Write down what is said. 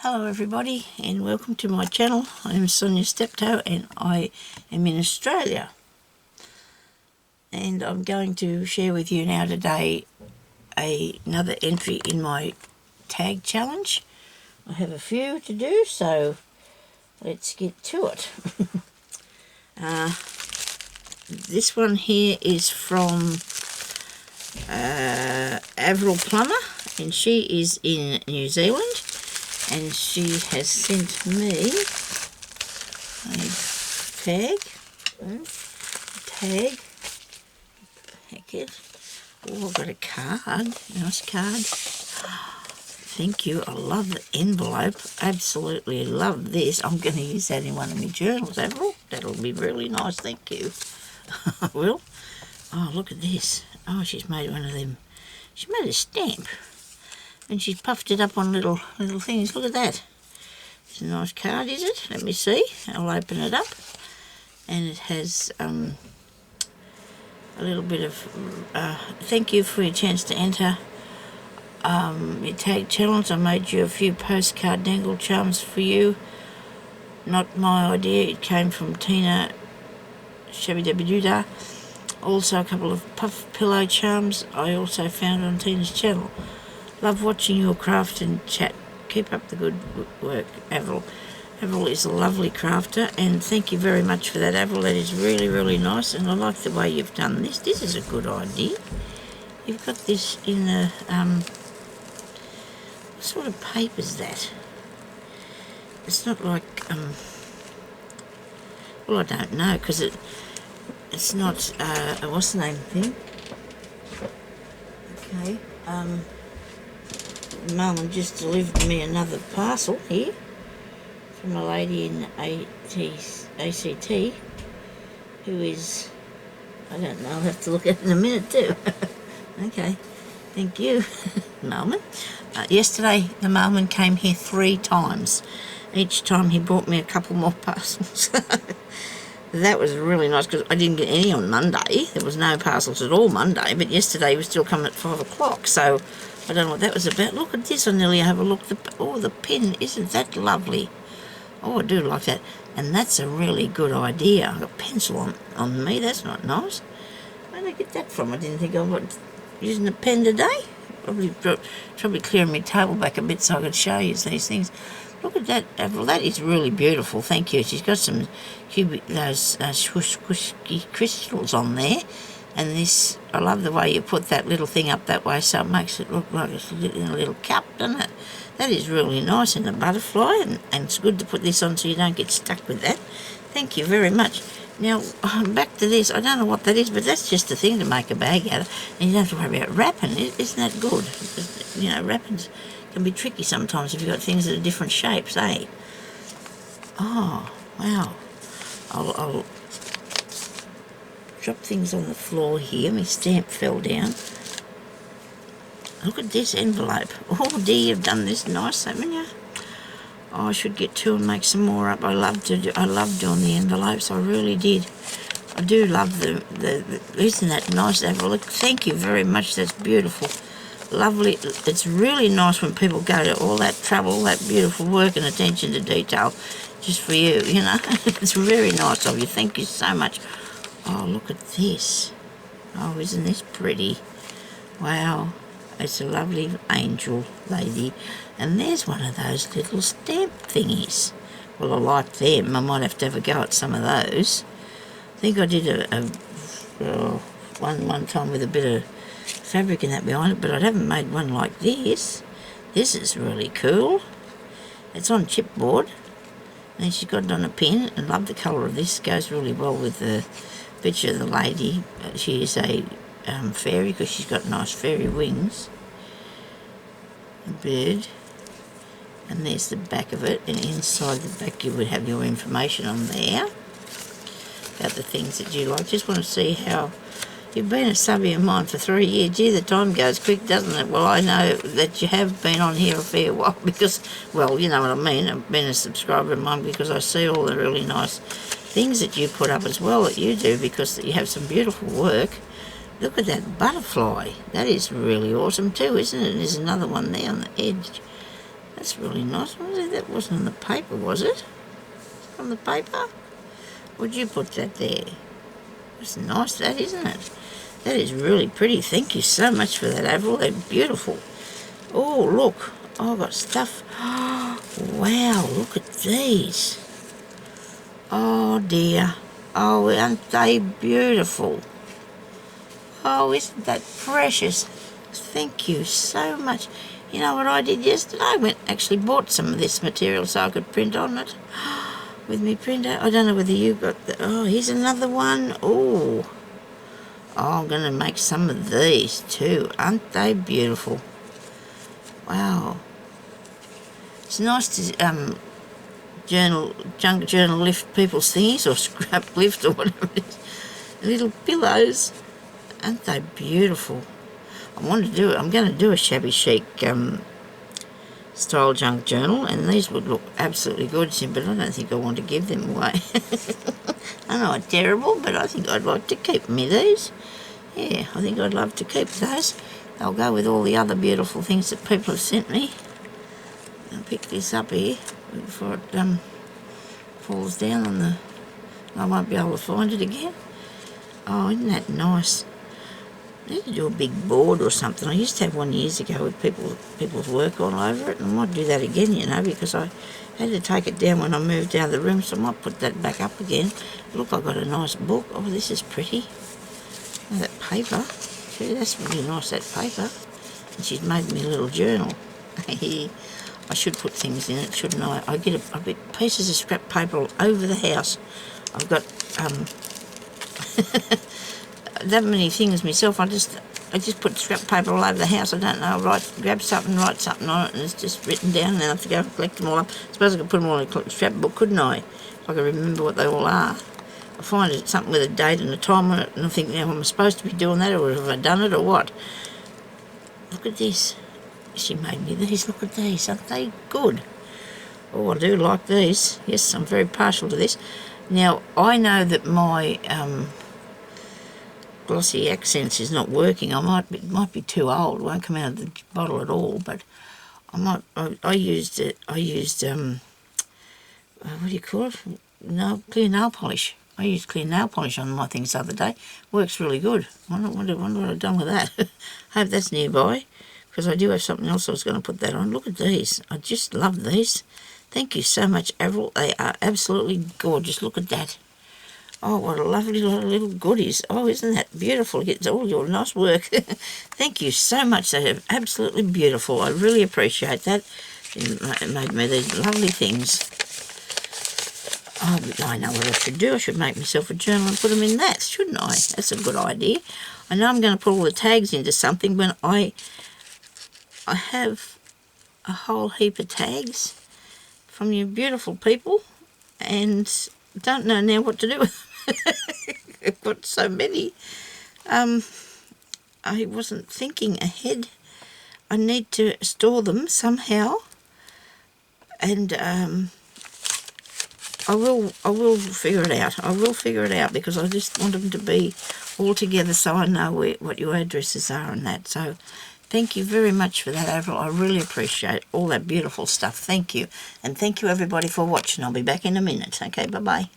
Hello everybody and welcome to my channel. I am Sonya Stepto and I am in Australia, and I'm going to share with you now today another entry in my tag challenge. I have a few to do, so let's get to it. This one here is from Avril plummer, and she is in New Zealand. And she has sent me a tag packet. Oh, I've got a card, nice card. Thank you, I love the envelope, absolutely love this. I'm going to use that in one of my journals, Avril. That'll be really nice, thank you. I will. Oh, look at this. Oh, she's made one of them. She made a stamp. And she's puffed it up on little things. Look at that. It's a nice card, is it? Let me see. I'll open it up. And it has a little bit of thank you for your chance to enter your tag challenge. I made you a few postcard dangle charms for you. Not my idea. It came from Tina Shabby-Dabby-Doo-Dah. Also a couple of puff pillow charms I also found on Tina's channel. Love watching your craft and chat. Keep up the good work, Avril. Avril is a lovely crafter, and thank you very much for that, Avril. That is really, really nice, and I like the way you've done this. This is a good idea. You've got this in a, what sort of paper is that? It's not like, well, I don't know, because it's not a what's the name thing? Okay, Mum just delivered me another parcel here from a lady in ACT who is, I don't know, I'll have to look at it in a minute too. Okay, thank you, Mailman. Yesterday the mailman came here 3 times. Each time he brought me a couple more parcels. That was really nice because I didn't get any on Monday. There was no parcels at all Monday, but yesterday was still coming at 5 o'clock, so I don't know what that was about. Look at this, I nearly overlooked the pen. Isn't that lovely? Oh, I do like that. And that's a really good idea. I've got a pencil on me, that's not nice. Where did I get that from? I didn't think I was using a pen today. Probably clearing my table back a bit so I could show you these things. Look at that, Avril. That is really beautiful. Thank you. She's got some those squishy crystals on there. And this, I love the way you put that little thing up that way so it makes it look like it's in a little cup, doesn't it? That is really nice, and a butterfly, and it's good to put this on so you don't get stuck with that. Thank you very much. Now, back to this. I don't know what that is, but that's just a thing to make a bag out of. And you don't have to worry about wrapping. Isn't that good? You know, wrapping can be tricky sometimes if you've got things that are different shapes, eh? Oh, wow. I'll drop things on the floor here. My stamp fell down. Look at this envelope. Oh dear, you've done this nice, haven't you? Oh, I should get 2 and make some more up. I love doing the envelopes. I really did. I do love the isn't that nice, Avril? Thank you very much. That's beautiful. Lovely. It's really nice when people go to all that trouble, all that beautiful work and attention to detail just for you, you know. It's very nice of you. Thank you so much. Oh, look at this. Oh, isn't this pretty? Wow. It's a lovely angel lady. And there's one of those little stamp thingies. Well, I like them. I might have to have a go at some of those. I think I did one time with a bit of fabric in that behind it, but I haven't made one like this. This is really cool. It's on chipboard. And she's got it on a pin. I love the colour of this. It goes really well with the picture of the lady. She is a fairy because she's got nice fairy wings. A bird. And there's the back of it, and inside the back you would have your information on there about the things that you like. Just want to see how you've been a subby of mine for 3 years. Gee, the time goes quick, doesn't it? Well, I know that you have been on here a fair while because, well, you know what I mean. I've been a subscriber of mine because I see all the really nice things that you put up as well that you do, because you have some beautiful work. Look at that butterfly. That is really awesome too, isn't it? There's another one there on the edge. That's really nice. That wasn't on the paper, was it? On the paper? Would you put that there? That's nice, that, isn't it? That is really pretty. Thank you so much for that, Avril. They're beautiful. Oh, look. I've got stuff. Wow, look at these. Oh, dear. Oh, aren't they beautiful? Oh, isn't that precious? Thank you so much. You know what I did yesterday? I actually bought some of this material so I could print on it with my printer. I don't know whether you got the... Oh, here's another one. Oh, I'm going to make some of these too. Aren't they beautiful? Wow. It's nice to junk journal lift people's things, or scrap lift, or whatever it is. Little pillows. Aren't they beautiful? I'm going to do a shabby chic style junk journal, and these would look absolutely gorgeous, but I don't think I want to give them away. I know it's terrible, but I think I'd like to keep me these. Yeah, I think I'd love to keep those. They'll go with all the other beautiful things that people have sent me. I'll pick this up here before it falls down on the... I won't be able to find it again. Oh, isn't that nice? I need to do a big board or something. I used to have one years ago with people's work all over it, and I might do that again, you know, because I had to take it down when I moved out of the room, so I might put that back up again. Look, I've got a nice book. Oh, this is pretty. Oh, that paper. Gee, that's really nice, that paper. And she's made me a little journal. I should put things in it, shouldn't I? I get pieces of scrap paper all over the house. I've got that many things myself. I just put scrap paper all over the house. I don't know. Grab something, write something on it, and it's just written down. And then I have to go and collect them all up. I suppose I could put them all in a scrapbook, couldn't I? If I could remember what they all are. I find it something with a date and a time on it, and I think, now, am I supposed to be doing that, or have I done it, or what? Look at this. She made me these. Look at these. Aren't they good? Oh, I do like these. Yes, I'm very partial to this. Now, I know that my glossy accents is not working. It might be too old. It won't come out of the bottle at all. But I used what do you call it? Clear nail polish. I used clear nail polish on my things the other day. Works really good. I wonder what I've done with that. Hope that's nearby, because I do have something else I was going to put that on. Look at these. I just love these. Thank you so much, Avril. They are absolutely gorgeous. Look at that. Oh, what a lovely little goodies. Oh, isn't that beautiful? It's all your nice work. Thank you so much. They are absolutely beautiful. I really appreciate that. It made me these lovely things. Oh, I know what I should do. I should make myself a journal and put them in that, shouldn't I? That's a good idea. I know I'm going to put all the tags into something, but I have a whole heap of tags from you beautiful people, and don't know now what to do with them. I've got so many. I wasn't thinking ahead. I need to store them somehow, and I will figure it out. I will figure it out, because I just want them to be all together so I know what your addresses are and that. So thank you very much for that, Avril. I really appreciate all that beautiful stuff. Thank you. And thank you, everybody, for watching. I'll be back in a minute. Okay, bye-bye.